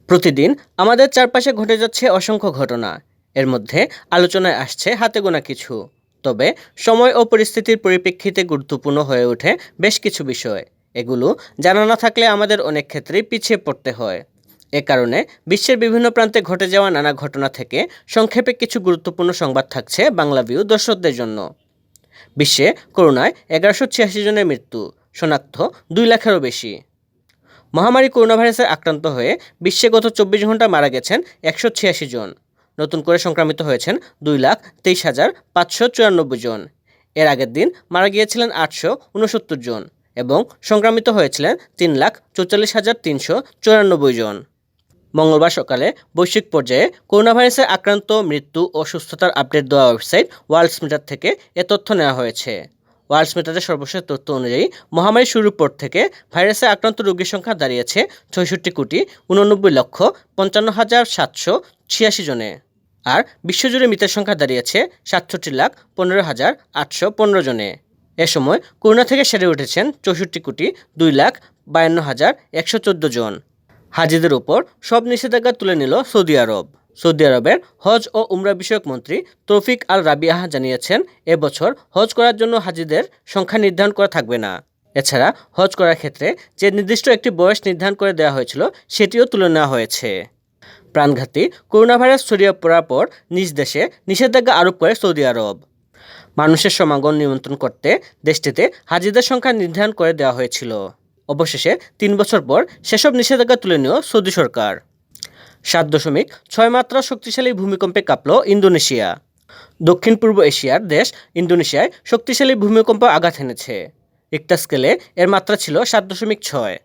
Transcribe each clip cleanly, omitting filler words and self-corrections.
প্রতিদিন আমাদের চারপাশে ঘটে যাচ্ছে অসংখ্য ঘটনা। এর মধ্যে আলোচনায় আসছে হাতে গোনা কিছু। তবে সময় ও পরিস্থিতির পরিপ্রেক্ষিতে গুরুত্বপূর্ণ হয়ে ওঠে বেশ কিছু বিষয়। এগুলো জানা না থাকলে আমাদের অনেক ক্ষেত্রেই পিছিয়ে পড়তে হয়। এ কারণে বিশ্বের বিভিন্ন প্রান্তে ঘটে যাওয়া নানা ঘটনা থেকে সংক্ষেপে কিছু গুরুত্বপূর্ণ সংবাদ থাকছে বাংলাভিউ দর্শকদের জন্য। বিশ্বে করোনায় ১১৮৬ জনের মৃত্যু, শনাক্ত ২ লাখেরও বেশি। মহামারী করোনাভাইরাসে আক্রান্ত হয়ে বিশ্বে গত ২৪ ঘন্টা মারা গেছেন ১৮৬ জন। নতুন করে সংক্রমিত হয়েছেন ২,২৩,৫৯৪ জন। এর আগের দিন মারা গিয়েছিলেন ৮৬৯ জন এবং সংক্রমিত হয়েছিলেন ৩,৪৪,৩৯৪ জন। মঙ্গলবার সকালে বৈশ্বিক পর্যায়ে করোনাভাইরাসে আক্রান্ত, মৃত্যু ও সুস্থতার আপডেট দেওয়া ওয়েবসাইট ওয়ার্ল্ডসমিটার থেকে এ তথ্য নেওয়া হয়েছে। ওয়ার্ল্ডসমিটারের সর্বশেষ তথ্য অনুযায়ী মহামারী শুরুর পর থেকে ভাইরাসে আক্রান্ত রোগীর সংখ্যা দাঁড়িয়েছে ৬৬,৮৯,৫৫,৭৮৬ জনে। আর বিশ্বজুড়ে মৃতের সংখ্যা দাঁড়িয়েছে ৬৭,১৫,৮১৫ জনে। এ সময় করোনা থেকে সেরে উঠেছেন ৬৪,২,৫২,১১৪ জন। হাজিদের উপর সব নিষেধাজ্ঞা তুলে নিল সৌদি আরব। সৌদি আরবের হজ ও উমরা বিষয়ক মন্ত্রী তৌফিক আল রাবিয়াহ জানিয়েছেন, এবছর হজ করার জন্য হাজিদের সংখ্যা নির্ধারণ করা থাকবে না। এছাড়া হজ করার ক্ষেত্রে যে নির্দিষ্ট একটি বয়স নির্ধারণ করে দেওয়া হয়েছিল সেটিও তুলে নেওয়া হয়েছে। প্রাণঘাতী করোনা ভাইরাস ছড়িয়ে পড়ার পর নিজ দেশে নিষেধাজ্ঞা আরোপ করে সৌদি আরব। মানুষের সমাগম নিয়ন্ত্রণ করতে দেশটিতে হাজিদের সংখ্যা নির্ধারণ করে দেওয়া হয়েছিল। অবশেষে ৩ বছর পর সেসব নিষেধাজ্ঞা তুলে নিল সৌদি সরকার। ৭.৬ মাত্রা শক্তিশালী ভূমিকম্পে কাঁপল ইন্দোনেশিয়া। দক্ষিণ পূর্ব এশিয়ার দেশ ইন্দোনেশিয়ায় শক্তিশালী ভূমিকম্প আঘাত এনেছে। রিক্টার স্কেলে এর মাত্রা ছিল ৭.৬।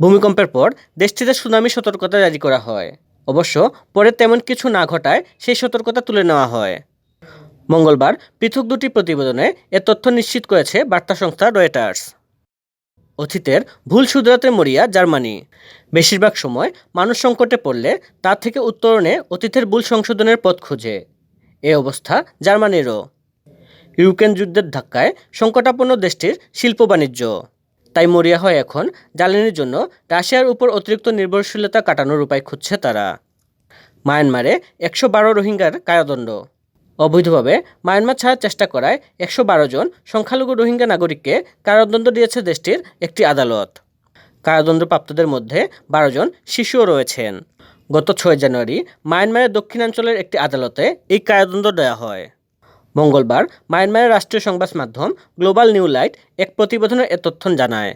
ভূমিকম্পের পর দেশটিতে সুনামি সতর্কতা জারি করা হয়। অবশ্য পরে তেমন কিছু না ঘটায় সেই সতর্কতা তুলে নেওয়া হয়। মঙ্গলবার পৃথক দুটি প্রতিবেদনে এ তথ্য নিশ্চিত করেছে বার্তা সংস্থা রয়টার্স। অতীতের ভুল শুধরাতে মরিয়া জার্মানি। বেশিরভাগ সময় মানুষ সংকটে পড়লে তার থেকে উত্তরণে অতীতের ভুল সংশোধনের পথ খুঁজে। এ অবস্থা জার্মানিরও। ইউক্রেন যুদ্ধের ধাক্কায় সংকটাপন্ন দেশটির শিল্প বাণিজ্য। তাই মরিয়া হয় এখন জ্বালানির জন্য রাশিয়ার উপর অতিরিক্ত নির্ভরশীলতা কাটানোর উপায় খুঁজছে তারা। মায়ানমারে ১১২ রোহিঙ্গার কারাদণ্ড। অবৈধভাবে মায়ানমার ছাড়ার চেষ্টা করায় ১১২ জন সংখ্যালঘু রোহিঙ্গা নাগরিককে কারাদণ্ড দিয়েছে দেশটির একটি আদালত। কারাদণ্ডপ্রাপ্তদের মধ্যে ১২ জন শিশুও রয়েছেন। গত ৬ জানুয়ারি মায়ানমারের দক্ষিণাঞ্চলের একটি আদালতে এই কারাদণ্ড দেওয়া হয়। মঙ্গলবার মায়ানমারের রাষ্ট্রীয় সংবাদ মাধ্যম গ্লোবাল নিউ লাইট এক প্রতিবেদনে এ তথ্য জানায়।